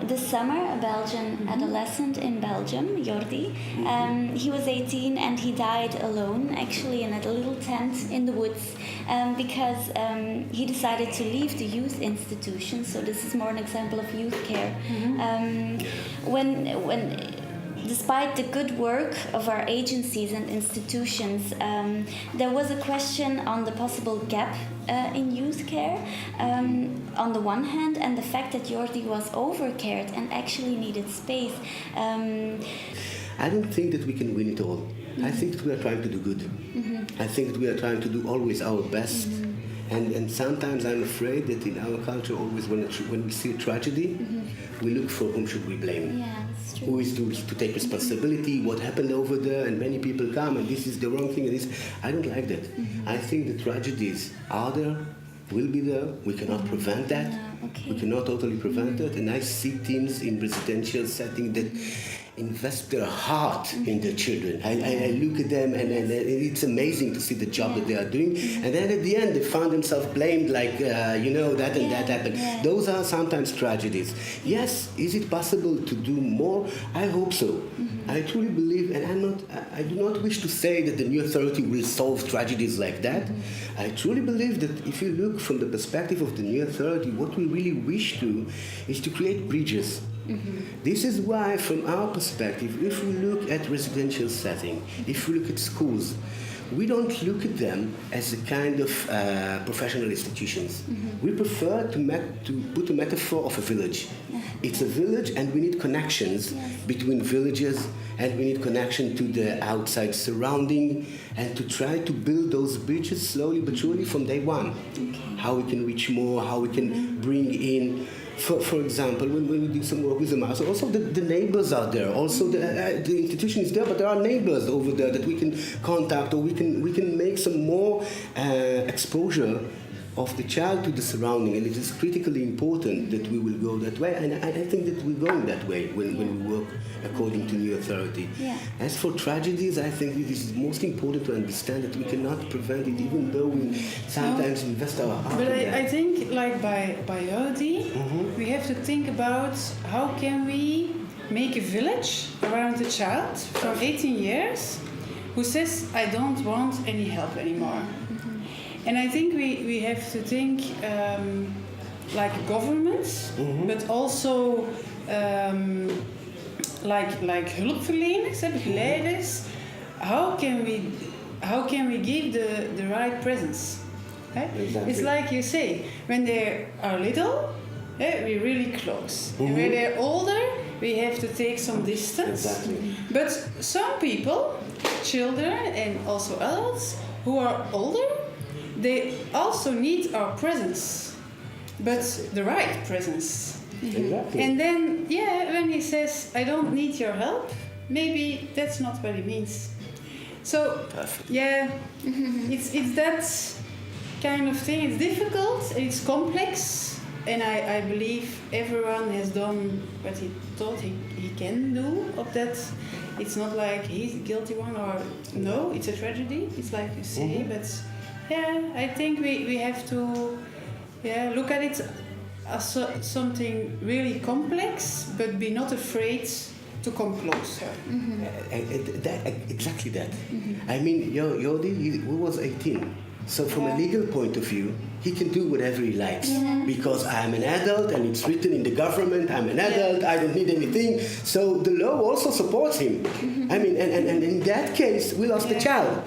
this summer, a Belgian adolescent in Belgium, Jordy. He was 18 and he died alone, actually in a little tent in the woods, because he decided to leave the youth institution. So this is more an example of youth care. When despite the good work of our agencies and institutions, there was a question on the possible gap in youth care on the one hand, and the fact that Jordy was overcared and actually needed space. I don't think that we can win it all. I think that we are trying to do good. I think that we are trying to do always our best. And sometimes I'm afraid that in our culture, always when we see a tragedy, we look for whom should we blame. Yeah, that's true. Who is to take responsibility, what happened over there, and many people come and this is the wrong thing. And this. I don't like that. I think the tragedies are there, will be there. We cannot prevent that. Okay. We cannot totally prevent that. And I see teams in residential setting that invest their heart in their children. I look at them and it's amazing to see the job that they are doing. And then at the end they found themselves blamed like, that and that happened. Yeah. Those are sometimes tragedies. Yes, is it possible to do more? I hope so. I truly believe, and I do not wish to say that the new authority will solve tragedies like that. I truly believe that if you look from the perspective of the new authority, what we really wish to is to create bridges. This is why, from our perspective, if we look at residential setting, if we look at schools, we don't look at them as a kind of professional institutions. We prefer to put a metaphor of a village. It's a village and we need connections between villages, and we need connection to the outside surrounding, and to try to build those bridges slowly but surely from day one. How we can reach more, how we can bring in. For example, when we do some work with the mouse, also the neighbors are there. Also the institution is there, but there are neighbors over there that we can contact, or we can make some more exposure of the child to the surrounding, and it is critically important that we will go that way, and I think that we're going that way when we work according to new authority. As for tragedies, I think it is most important to understand that we cannot prevent it, even though we sometimes invest our heart. But I think, like by Jordy, we have to think about how can we make a village around a child from 18 years who says, I don't want any help anymore. And I think we have to think like governments, but also like hulpverleners, begeleiders. How can we give the right presence? Exactly. It's like you say, when they are little, we're really close. And when they're older, we have to take some distance. Exactly. But some people, children and also adults who are older, they also need our presence, but the right presence. Exactly. And then, when he says, I don't need your help, maybe that's not what he means. So, it's that kind of thing. It's difficult, it's complex, and I believe everyone has done what he thought he can do of that. It's not like he's the guilty one, or no, it's a tragedy, it's like you say, but I think we have to look at it as something really complex, but be not afraid to come closer. Exactly that. I mean, Jordy, he was 18. So from a legal point of view, he can do whatever he likes. Because I'm an adult and it's written in the government, I'm an adult, I don't need anything. So the law also supports him. I mean, and in that case, we lost the child.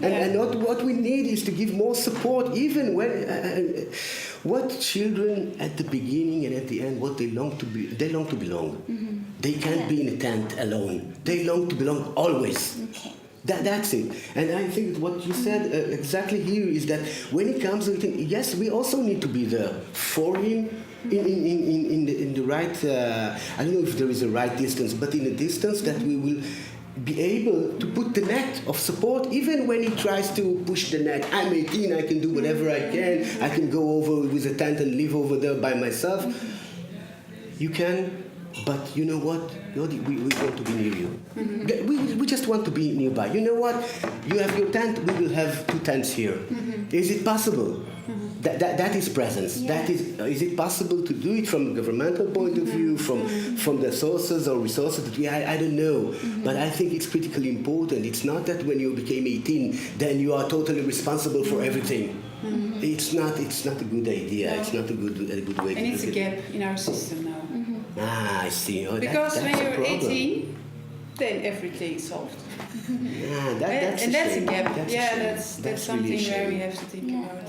And what we need is to give more support, even when what children at the beginning and at the end, what they long to be, they long to belong. They can't be in a tent alone. They long to belong always. That's it. And I think what you said exactly here is that when it comes to it, yes, we also need to be there for him in the right, I don't know if there is a right distance, but in a distance that we will be able to put the net of support, even when he tries to push the net. I'm 18, I can do whatever I can go over with a tent and live over there by myself. You can, but you know what? We want to be near you. We just want to be nearby. You know what? You have your tent, we will have 2 tents here. Is it possible? that is presence. Yeah. That is it possible to do it from a governmental point of view, from the sources or resources that we I don't know, but I think it's critically important. It's not that when you became 18, then you are totally responsible for everything. It's not a good idea. No. It's not a good way. And to it's a look at gap in our system now. Ah, I see. Oh, Because that's when a you're problem. 18, then everything is solved. That's and that's a shame. gap. That's a Yeah, shame. that's really something a where we shame. have to think Yeah. about.